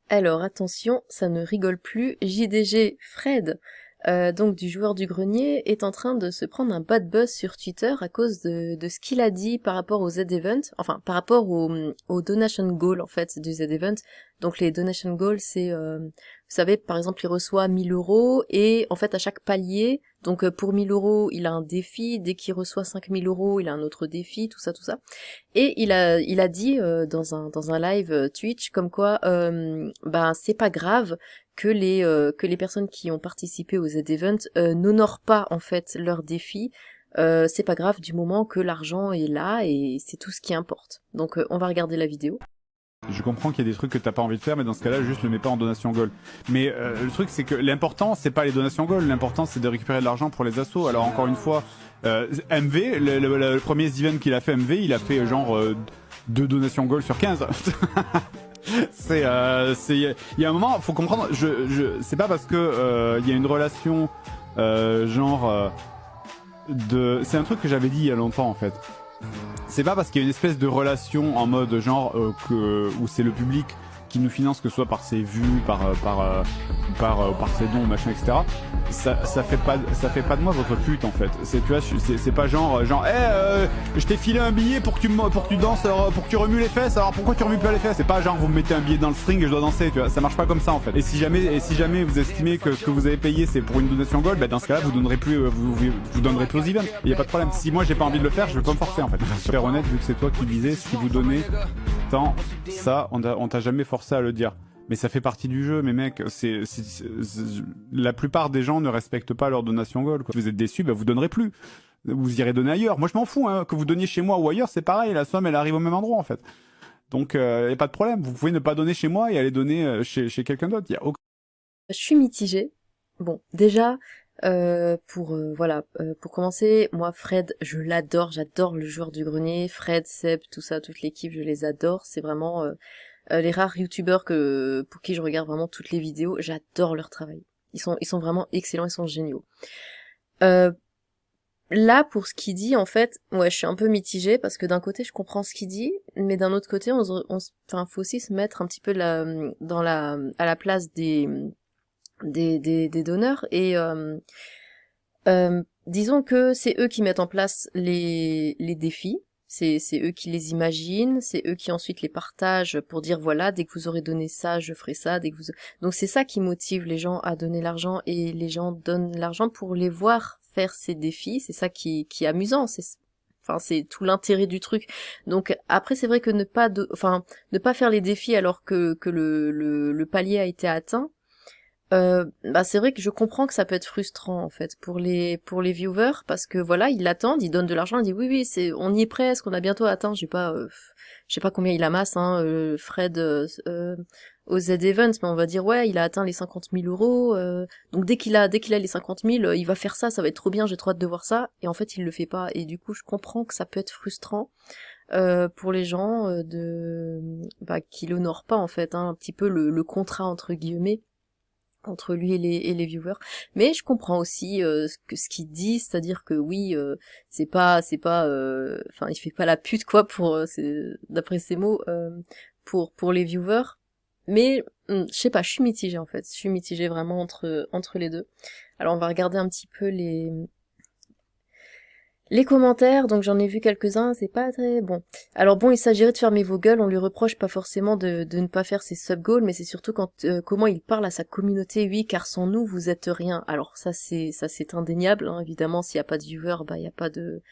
Alors attention, ça ne rigole plus. JDG Fred, donc du joueur du grenier, est en train de se prendre un bad buzz sur Twitter à cause de ce qu'il a dit par rapport au Z-Event, enfin par rapport au donation goal en fait du Z-Event. Donc les donation goals, c'est, vous savez, par exemple, il reçoit 1000 € et en fait à chaque palier, donc pour 1000 € il a un défi, dès qu'il reçoit 5000 € il a un autre défi, tout ça, tout ça. Et il a dit dans un live Twitch comme quoi ben c'est pas grave que les personnes qui ont participé aux Z-Event n'honorent pas en fait leur défi. C'est pas grave du moment que l'argent est là et c'est tout ce qui importe. Donc on va regarder la vidéo. Je comprends qu'il y a des trucs que t'as pas envie de faire, mais dans ce cas-là, juste le mets pas en donation goal. Mais le truc, c'est que l'important, c'est pas les donations goal, l'important, c'est de récupérer de l'argent pour les assos. Alors encore une fois, MV, le premier event qu'il a fait MV, il a fait genre 2 donations goal sur 15. Il y a un moment, faut comprendre, c'est pas parce que il y a une relation c'est un truc que j'avais dit il y a longtemps en fait. C'est pas parce qu'il y a une espèce de relation en mode genre où c'est le public qui nous finance, que ce soit par ses vues, par ses dons, machin, etc. Ça fait pas de moi votre pute en fait. C'est, tu vois, c'est pas genre je t'ai filé un billet pour que tu danses, pour que tu remues les fesses. Alors pourquoi tu remues pas les fesses? C'est pas genre vous me mettez un billet dans le string et je dois danser, tu vois. Ça marche pas comme ça en fait. Et si jamais vous estimez que ce que vous avez payé c'est pour une donation gold, bah dans ce cas-là vous donnerez plus vous donnerez plus aux events. Y a pas de problème. Si moi j'ai pas envie de le faire, je vais pas me forcer en fait. Super honnête, vu que c'est toi qui disais si vous donnez tant, ça on t'a jamais forcé à le dire. Mais ça fait partie du jeu, mais mec, la plupart des gens ne respectent pas leur donation goal, quoi. Si vous êtes déçus, bah vous donnerez plus. Vous irez donner ailleurs. Moi je m'en fous, hein. Que vous donniez chez moi ou ailleurs, c'est pareil, la somme elle arrive au même endroit en fait. Donc y a pas de problème. Vous pouvez ne pas donner chez moi et aller donner chez quelqu'un d'autre. Y a aucun... Je suis mitigée. Bon, déjà, pour commencer, moi Fred, je l'adore, j'adore le joueur du grenier, Fred, Seb, tout ça, toute l'équipe, je les adore. C'est vraiment les rares youtubeurs pour qui je regarde vraiment toutes les vidéos, j'adore leur travail. Ils sont vraiment excellents, ils sont géniaux. Là, pour ce qu'il dit, en fait, ouais, je suis un peu mitigée parce que d'un côté, je comprends ce qu'il dit, mais d'un autre côté, enfin, faut aussi se mettre un petit peu à la place des donneurs et disons que c'est eux qui mettent en place les défis. C'est eux qui les imaginent, c'est eux qui ensuite les partagent pour dire voilà, dès que vous aurez donné ça, je ferai ça, donc c'est ça qui motive les gens à donner l'argent et les gens donnent l'argent pour les voir faire ces défis, c'est ça qui est amusant, enfin c'est tout l'intérêt du truc. Donc après c'est vrai que ne pas faire les défis alors que le palier a été atteint. Bah c'est vrai que je comprends que ça peut être frustrant en fait pour les viewers parce que voilà ils l'attendent, ils donnent de l'argent, ils disent oui on y est presque, on a bientôt atteint, je sais pas combien il amasse hein Fred au Z-Event, mais on va dire ouais il a atteint les 50 000 €, donc dès qu'il a les 50 000 il va faire ça va être trop bien, j'ai trop hâte de voir ça, et en fait il le fait pas, et du coup je comprends que ça peut être frustrant pour les gens qui l'honorent pas en fait hein, un petit peu le contrat entre guillemets entre lui et les viewers, mais je comprends aussi ce qu'il dit, c'est-à-dire que oui enfin il fait pas la pute quoi d'après ses mots pour les viewers, mais je sais pas, je suis mitigée en fait, je suis mitigée vraiment entre les deux. Alors on va regarder un petit peu les commentaires, donc j'en ai vu quelques-uns, c'est pas très bon. Alors bon, il s'agirait de fermer vos gueules, on lui reproche pas forcément de ne pas faire ses sub-goals, mais c'est surtout comment il parle à sa communauté, oui, car sans nous, vous êtes rien. Alors ça c'est indéniable, hein, évidemment, s'il y a pas de viewer, bah il y a pas de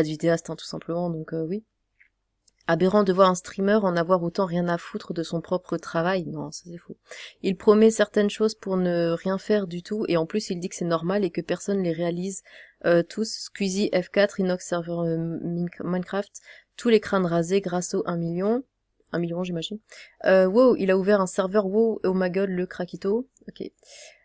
vidéaste, hein, tout simplement, donc oui. Aberrant de voir un streamer en avoir autant rien à foutre de son propre travail, non, ça c'est faux. Il promet certaines choses pour ne rien faire du tout, et en plus il dit que c'est normal et que personne les réalise tous. Squeezie, F4, Inox Server Minecraft, tous les crânes rasés grâce au 1 million. 1 million j'imagine. Wow, il a ouvert un serveur, wow, oh my god, le craquito. Ok.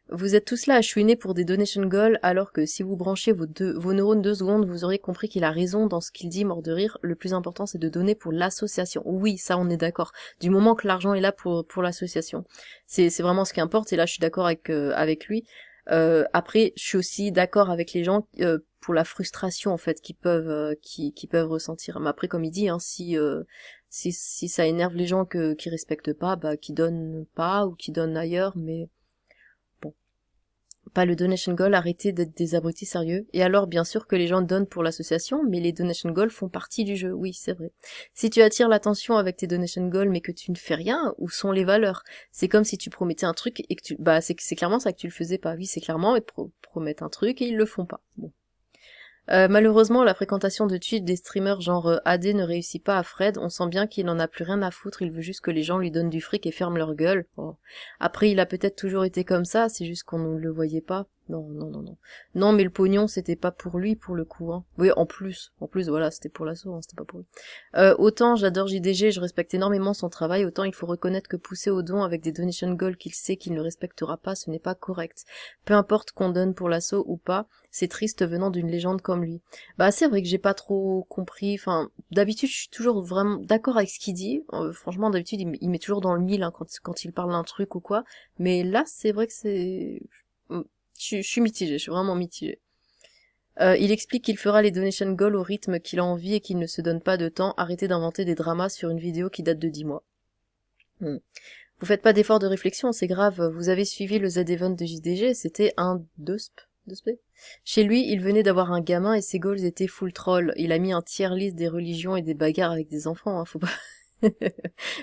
Vous êtes tous là à chouiner pour des donation goals, alors que si vous branchez vos neurones 2 secondes, vous aurez compris qu'il a raison dans ce qu'il dit, mort de rire. Le plus important, c'est de donner pour l'association. Oui, ça, on est d'accord. Du moment que l'argent est là pour l'association. C'est vraiment ce qui importe, et là, je suis d'accord avec lui. Après, je suis aussi d'accord avec les gens pour la frustration en fait qui peuvent ressentir. Mais après, comme il dit, hein, si ça énerve les gens qui respectent pas, bah qui donnent pas ou qui donnent ailleurs, mais bon, pas le donation goal, arrêtez d'être des abrutis sérieux. Et alors, bien sûr que les gens donnent pour l'association, mais les donation goals font partie du jeu, oui, c'est vrai. Si tu attires l'attention avec tes donation goals, mais que tu ne fais rien, où sont les valeurs? C'est comme si tu promettais un truc et que c'est clairement ça que tu le faisais pas. Oui, c'est clairement, ils promettent un truc et ils le font pas. Bon. Malheureusement, la fréquentation de Twitch des streamers genre AD ne réussit pas à Fred. On sent bien qu'il en a plus rien à foutre, il veut juste que les gens lui donnent du fric et ferment leur gueule. Bon. Après, il a peut-être toujours été comme ça, c'est juste qu'on ne le voyait pas. Non, non, non, non. Non, mais le pognon, c'était pas pour lui, pour le coup, hein. Oui, en plus, voilà, c'était pour l'assaut, hein, c'était pas pour lui. Autant j'adore JDG, je respecte énormément son travail, autant il faut reconnaître que pousser au don avec des donation goals qu'il sait qu'il ne respectera pas, ce n'est pas correct. Peu importe qu'on donne pour l'assaut ou pas, c'est triste venant d'une légende comme lui. Bah, c'est vrai que j'ai pas trop compris, enfin, d'habitude, je suis toujours vraiment d'accord avec ce qu'il dit. Franchement, d'habitude, il met toujours dans le mille, hein, quand il parle d'un truc ou quoi. Mais là, c'est vrai que je suis mitigée, je suis vraiment mitigée. Il explique qu'il fera les donation goals au rythme qu'il a envie et qu'il ne se donne pas de temps. Arrêtez d'inventer des dramas sur une vidéo qui date de 10 mois. Vous faites pas d'effort de réflexion, c'est grave. Vous avez suivi le Z-Event de JDG, c'était un DOSP. Chez lui, il venait d'avoir un gamin et ses goals étaient full troll. Il a mis un tier list des religions et des bagarres avec des enfants, hein, faut pas...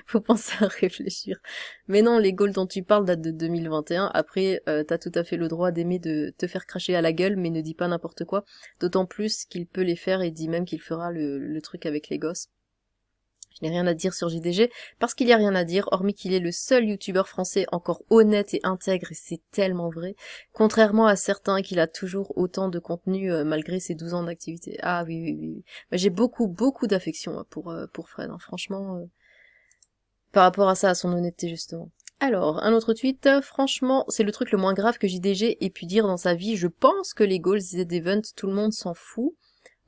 Faut penser à réfléchir. Mais non, les goals dont tu parles datent de 2021. Après, t'as tout à fait le droit d'aimer de te faire cracher à la gueule, mais ne dis pas n'importe quoi. D'autant plus qu'il peut les faire et dit même qu'il fera le truc avec les gosses. Je n'ai rien à dire sur JDG, parce qu'il n'y a rien à dire, hormis qu'il est le seul youtubeur français encore honnête et intègre, et c'est tellement vrai, contrairement à certains qu'il a toujours autant de contenu malgré ses 12 ans d'activité. Ah oui, oui, oui. Oui. Mais j'ai beaucoup, beaucoup d'affection pour Fred, hein, franchement, par rapport à ça, à son honnêteté justement. Alors, un autre tweet, franchement, c'est le truc le moins grave que JDG ait pu dire dans sa vie, je pense que les goals des events, tout le monde s'en fout.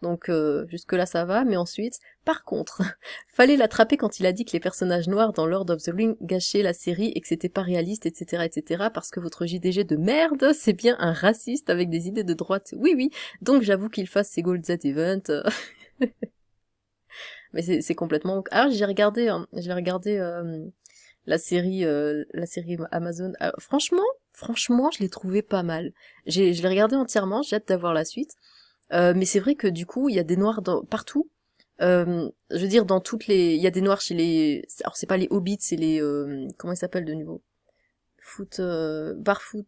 Donc jusque là ça va, mais ensuite, par contre, fallait l'attraper quand il a dit que les personnages noirs dans Lord of the Rings gâchaient la série et que c'était pas réaliste, etc., etc., parce que votre JDG de merde, c'est bien un raciste avec des idées de droite. Oui, oui, donc j'avoue qu'il fasse ses Gold Z Event. Mais c'est complètement... Ah, j'ai regardé la série Amazon. Alors, franchement, je l'ai trouvé pas mal. Je l'ai regardé entièrement, j'ai hâte d'avoir la suite. Mais c'est vrai que du coup, il y a des noirs partout. Je veux dire, il y a des noirs chez alors c'est pas les hobbits, c'est les, comment ils s'appellent de nouveau? Barefoot,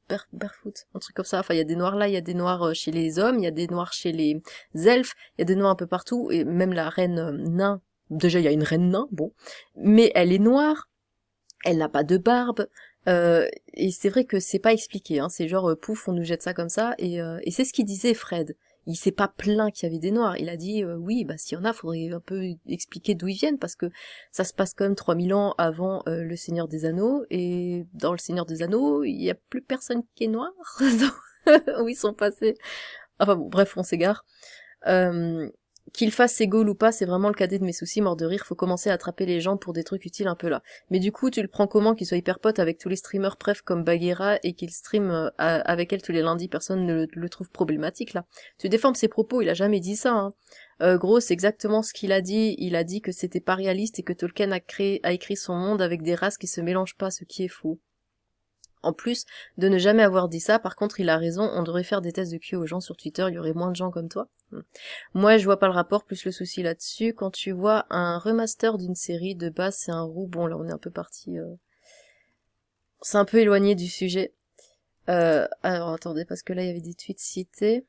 un truc comme ça. Enfin, il y a des noirs là, il y a des noirs chez les hommes, il y a des noirs chez les elfes, il y a des noirs un peu partout, et même la reine nain. Déjà, il y a une reine nain, bon. Mais elle est noire, elle n'a pas de barbe, et c'est vrai que c'est pas expliqué, hein. C'est genre, pouf, on nous jette ça comme ça, et c'est ce qu'il disait Fred. Il s'est pas plaint qu'il y avait des noirs, il a dit, oui, bah s'il y en a, faudrait un peu expliquer d'où ils viennent, parce que ça se passe quand même 3000 ans avant le Seigneur des Anneaux, et dans le Seigneur des Anneaux, il y a plus personne qui est noir, où ils sont passés. Enfin bon, bref, on s'égare. Qu'il fasse ses goals ou pas, c'est vraiment le cadet de mes soucis, mort de rire, faut commencer à attraper les gens pour des trucs utiles un peu là. Mais du coup, tu le prends comment qu'il soit hyper pote avec tous les streamers pref comme Bagheera et qu'il stream avec elle tous les lundis, personne ne le trouve problématique là. Tu déformes ses propos, il a jamais dit ça, hein. Gros, c'est exactement ce qu'il a dit que c'était pas réaliste et que Tolkien a écrit son monde avec des races qui se mélangent pas, ce qui est faux. En plus de ne jamais avoir dit ça, par contre, il a raison, on devrait faire des tests de QI aux gens sur Twitter, il y aurait moins de gens comme toi. Moi, je vois pas le rapport, plus le souci là-dessus. Quand tu vois un remaster d'une série, de base, c'est un roux. Bon, là, on est un peu parti... C'est un peu éloigné du sujet. Alors, attendez, parce que là, il y avait des tweets cités.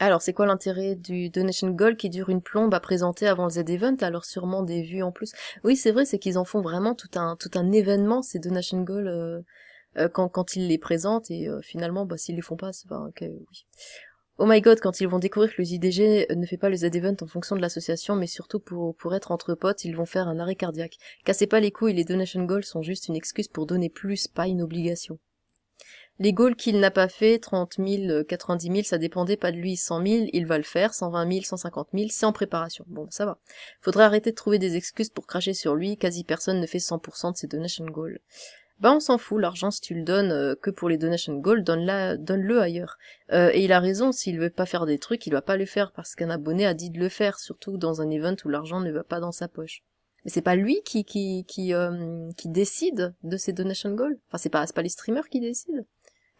Alors, c'est quoi l'intérêt du Donation Goal qui dure une plombe à présenter avant le Z-Event, alors sûrement des vues en plus. Oui, c'est vrai, c'est qu'ils en font vraiment tout un événement, ces Donation Goal, quand ils les présentent, et finalement, bah, s'ils les font pas, c'est pas... Ok, oui. Oh my god, quand ils vont découvrir que le JDG ne fait pas le Z-Event en fonction de l'association, mais surtout pour être entre potes, ils vont faire un arrêt cardiaque. Cassez pas les couilles, les Donation Goals sont juste une excuse pour donner plus, pas une obligation. Les goals qu'il n'a pas fait, 30 000, 90 000, ça dépendait pas de lui, 100 000, il va le faire, 120 000, 150 000, c'est en préparation. Bon, ça va. Faudrait arrêter de trouver des excuses pour cracher sur lui, quasi personne ne fait 100% de ses donation goals. Bah on s'en fout, l'argent si tu le donnes que pour les donation gold, donne-le ailleurs. Et il a raison, s'il veut pas faire des trucs, il va pas le faire parce qu'un abonné a dit de le faire, surtout dans un event où l'argent ne va pas dans sa poche. Mais c'est pas lui qui décide de ces donation gold. Enfin c'est pas les streamers qui décident.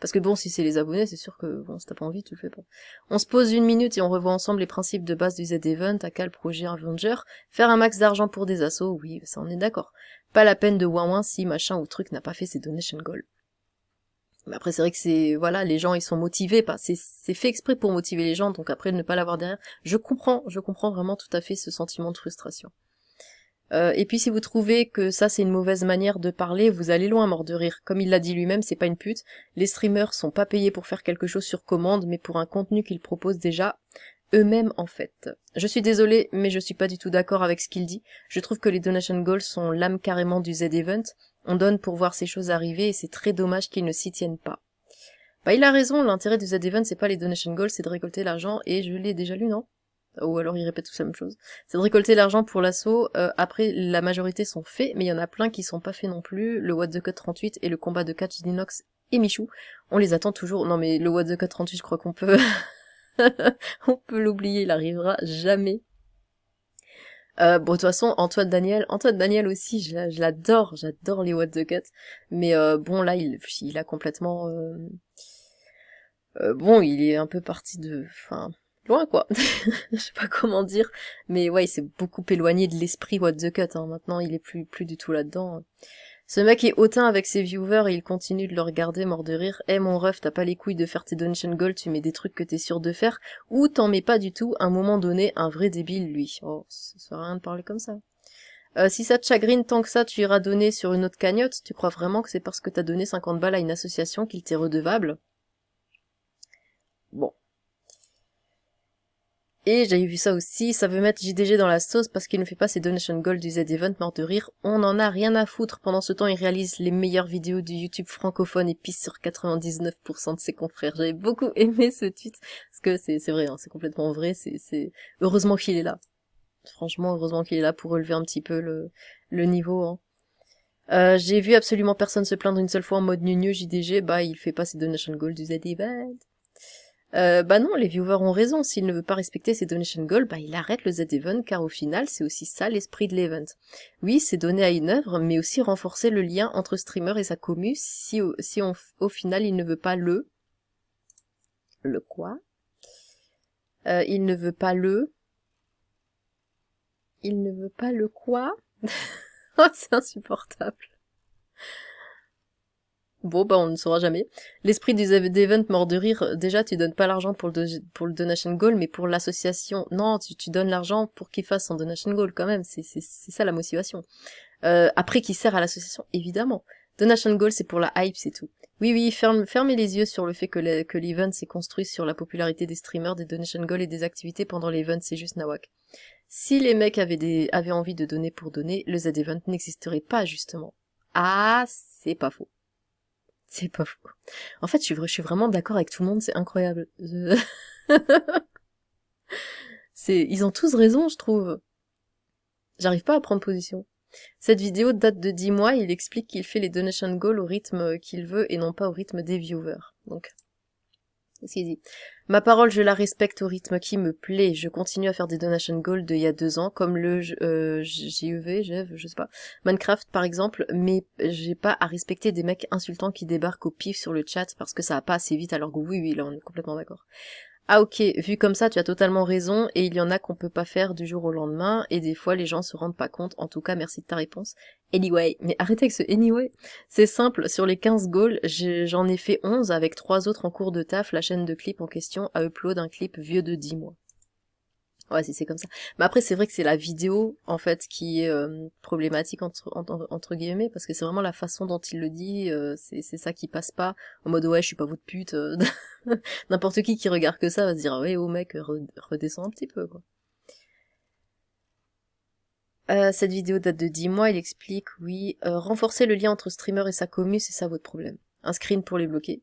Parce que bon, si c'est les abonnés, c'est sûr que bon, si t'as pas envie, tu le fais pas. On se pose 1 minute et on revoit ensemble les principes de base du Z-Event, à quel projet Avenger, faire un max d'argent pour des assos, oui, ça on est d'accord. Pas la peine de ouin si machin ou truc n'a pas fait ses donation goals. Mais après c'est vrai que c'est, voilà, les gens ils sont motivés, pas, c'est fait exprès pour motiver les gens, donc après ne pas l'avoir derrière, je comprends vraiment tout à fait ce sentiment de frustration. Et puis si vous trouvez que ça c'est une mauvaise manière de parler, vous allez loin, mort de rire. Comme il l'a dit lui-même, c'est pas une pute. Les streamers sont pas payés pour faire quelque chose sur commande, mais pour un contenu qu'ils proposent déjà eux-mêmes en fait. Je suis désolée, mais je suis pas du tout d'accord avec ce qu'il dit. Je trouve que les donation goals sont l'âme carrément du Z-Event. On donne pour voir ces choses arriver et c'est très dommage qu'ils ne s'y tiennent pas. Bah il a raison, l'intérêt du Z-Event c'est pas les donation goals, c'est de récolter l'argent et je l'ai déjà lu, non ? Ou alors ils répètent tous la même chose. C'est de récolter l'argent pour l'assaut, après la majorité sont faits, mais il y en a plein qui sont pas faits non plus, le What the Cut 38 et le combat de Catch Dinox et Michou, on les attend toujours. Non mais le What the Cut 38 je crois qu'on peut... on peut l'oublier, il arrivera jamais. Bon de toute façon Antoine Daniel aussi, je l'adore, j'adore les What the Cut, mais bon là il a complètement... bon il est un peu parti de... Enfin... loin quoi, je sais pas comment dire, mais ouais il s'est beaucoup éloigné de l'esprit What the Cut, hein. Maintenant il est plus du tout là-dedans. Ce mec est hautain avec ses viewers et il continue de le regarder mort de rire. Eh mon ref, t'as pas les couilles de faire tes donation gold, tu mets des trucs que t'es sûr de faire, ou t'en mets pas du tout, à un moment donné, un vrai débile lui. Oh, ça sert à rien de parler comme ça. Si ça te chagrine tant que ça, tu iras donner sur une autre cagnotte, tu crois vraiment que c'est parce que t'as donné 50 balles à une association qu'il t'est redevable? Bon. Et j'avais vu ça aussi, ça veut mettre JDG dans la sauce parce qu'il ne fait pas ses donation gold du Z-Event, mort de rire. On en a rien à foutre. Pendant ce temps, il réalise les meilleures vidéos du YouTube francophone et pisse sur 99% de ses confrères. J'avais beaucoup aimé ce tweet, parce que c'est vrai, hein, c'est complètement vrai, c'est heureusement qu'il est là. Franchement, heureusement qu'il est là pour relever un petit peu le niveau, hein. J'ai vu absolument personne se plaindre une seule fois en mode gneu JDG, bah il fait pas ses donation gold du Z-Event. Bah non, les viewers ont raison, s'il ne veut pas respecter ses donation goals, bah il arrête le Z-Event, car au final, c'est aussi ça l'esprit de l'event. Oui, c'est donner à une œuvre, mais aussi renforcer le lien entre streamer et sa commu, si au final il ne veut pas le quoi? Il ne veut pas le quoi? Oh, c'est insupportable. Bon, bah on ne saura jamais. L'esprit des events mort de rire, déjà tu donnes pas l'argent pour le donation goal, mais pour l'association. Non, tu donnes l'argent pour qu'il fasse son donation goal quand même, c'est ça la motivation. Après qui sert à l'association, évidemment. Donation goal c'est pour la hype, c'est tout. Oui, fermez les yeux sur le fait que l'event s'est construit sur la popularité des streamers, des donation goals et des activités pendant l'event, c'est juste nawak. Si les mecs avaient envie de donner pour donner, le Z-Event n'existerait pas justement. Ah, c'est pas faux. C'est pas faux. En fait, je suis vraiment d'accord avec tout le monde, c'est incroyable. Ils ont tous raison, je trouve. J'arrive pas à prendre position. Cette vidéo date de 10 mois, il explique qu'il fait les donation goals au rythme qu'il veut et non pas au rythme des viewers. Donc, qu'est-ce qu'il dit? Ma parole, je la respecte au rythme qui me plaît. Je continue à faire des donation goals d'il y a 2 ans, comme le GEV, je sais pas, Minecraft par exemple, mais j'ai pas à respecter des mecs insultants qui débarquent au pif sur le chat parce que ça va pas assez vite alors que oui, là on est complètement d'accord. Ah ok, vu comme ça, tu as totalement raison, et il y en a qu'on peut pas faire du jour au lendemain, et des fois les gens se rendent pas compte. En tout cas, merci de ta réponse. Anyway, mais arrêtez avec ce anyway. C'est simple, sur les 15 goals, j'en ai fait 11 avec 3 autres en cours de taf, la chaîne de clips en question a upload un clip vieux de 10 mois. Ouais, si c'est comme ça. Mais après, c'est vrai que c'est la vidéo, en fait, qui est problématique, entre guillemets, parce que c'est vraiment la façon dont il le dit, c'est ça qui passe pas, en mode, ouais, je suis pas votre pute. N'importe qui regarde que ça va se dire, ouais, oh mec, redescends un petit peu, quoi. Cette vidéo date de 10 mois, il explique, oui, renforcer le lien entre streamer et sa commu, c'est ça votre problème. Un screen pour les bloquer.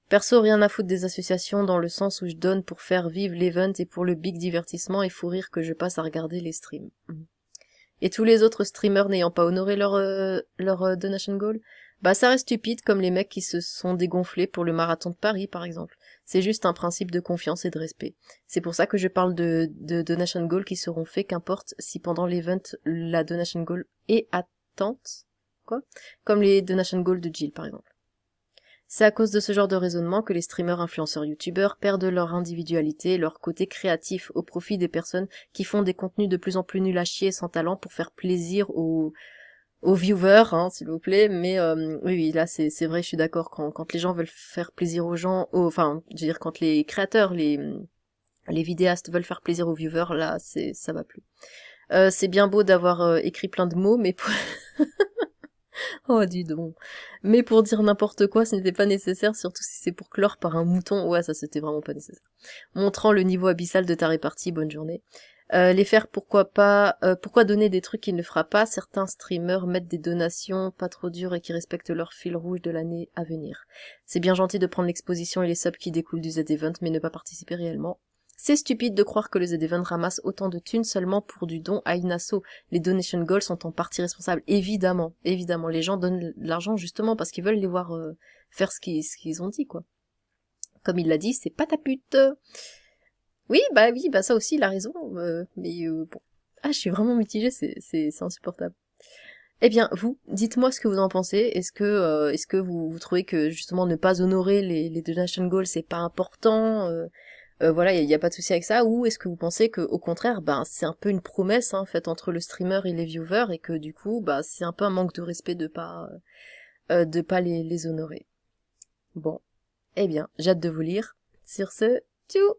Perso, rien à foutre des associations dans le sens où je donne pour faire vivre l'event et pour le big divertissement et fou rire que je passe à regarder les streams. et tous les autres streamers n'ayant pas honoré leur donation goal, bah ça reste stupide comme les mecs qui se sont dégonflés pour le marathon de Paris par exemple. C'est juste un principe de confiance et de respect. C'est pour ça que je parle de donation goal qui seront faits qu'importe si pendant l'event la donation goal est attente, quoi, comme les donation goal de Jill par exemple. C'est à cause de ce genre de raisonnement que les streamers, influenceurs, youtubeurs perdent leur individualité, leur côté créatif au profit des personnes qui font des contenus de plus en plus nuls à chier sans talent pour faire plaisir aux viewers, hein, s'il vous plaît. Mais oui, là c'est vrai, je suis d'accord, quand les gens veulent faire plaisir aux gens, enfin, je veux dire quand les créateurs, les vidéastes veulent faire plaisir aux viewers, là ça va plus. C'est bien beau d'avoir écrit plein de mots, mais pour... Oh, dis donc. Mais pour dire n'importe quoi, ce n'était pas nécessaire, surtout si c'est pour clore par un mouton. Ouais, ça c'était vraiment pas nécessaire. Montrant le niveau abyssal de ta répartie, bonne journée. Les faire, pourquoi pas, pourquoi donner des trucs qu'il ne fera pas? Certains streamers mettent des donations pas trop dures et qui respectent leur fil rouge de l'année à venir. C'est bien gentil de prendre l'exposition et les subs qui découlent du Z-Event, mais ne pas participer réellement. C'est stupide de croire que le Z-Event ramasse autant de thunes seulement pour du don à une asso. Les donation goals sont en partie responsables. Évidemment, évidemment. Les gens donnent de l'argent justement parce qu'ils veulent les voir faire ce qu'ils ont dit, quoi. Comme il l'a dit, c'est pas ta pute. Oui, bah ça aussi, il a raison. Mais bon. Ah, je suis vraiment mitigée, c'est insupportable. Eh bien, vous, dites-moi ce que vous en pensez. Est-ce que vous trouvez que justement ne pas honorer les donation goals, c'est pas important voilà, il y a pas de souci avec ça, ou est-ce que vous pensez que au contraire, ben c'est un peu une promesse hein, faite entre le streamer et les viewers et que du coup, bah c'est un peu un manque de respect de pas les honorer. Bon, eh bien, j'ai hâte de vous lire. Sur ce, tchou.